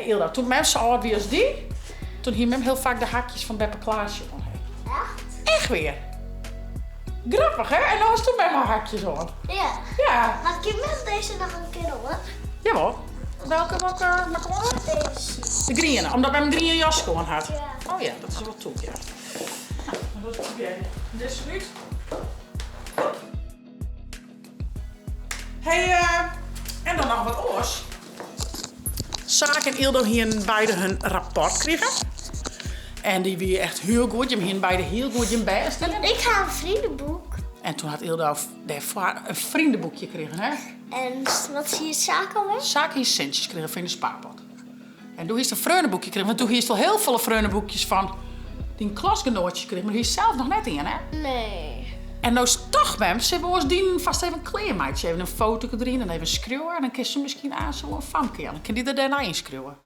Hey Ilda, toen mem zo oud wie als die, toen hier mem heel vaak de hakjes van Beppe Klaasje om. Echt? Echt weer. Grappig hè? En dan was toen mem haar hakjes om. Ja. Ja. Mag ik je met deze nog een keer hoor? Jawel. Welke Deze. de groene, omdat mem 3 jas gewoon had. Ja. Oh ja, dat is wel toe, ja. Nou, dat probeer je. Dit is goed. Hey, en dan nog wat oors. Saak en Ildo hier beide hun rapport kregen. En die weer echt heel goed. Je hier beide heel goed in bijstellen. Ik ga een vriendenboek. En toen had Ildo daarvoor een vriendenboekje gekregen, hè? En wat zie je zaken alweer? Saak hier centjes kregen van de spaarpot. En toen is een vreundenboekje gekregen. Want toen heeft al heel veel vreundenboekjes van die klasgenootjes gekregen. Maar die is zelf nog net in, hè? Nee. En nou is toch, mem, ze hebben ons die vast even een kleermaatje. Even een foto erin en even schreeuwen. En dan kun je ze misschien aan zo'n famke. En dan kan die er daarna inschreeuwen.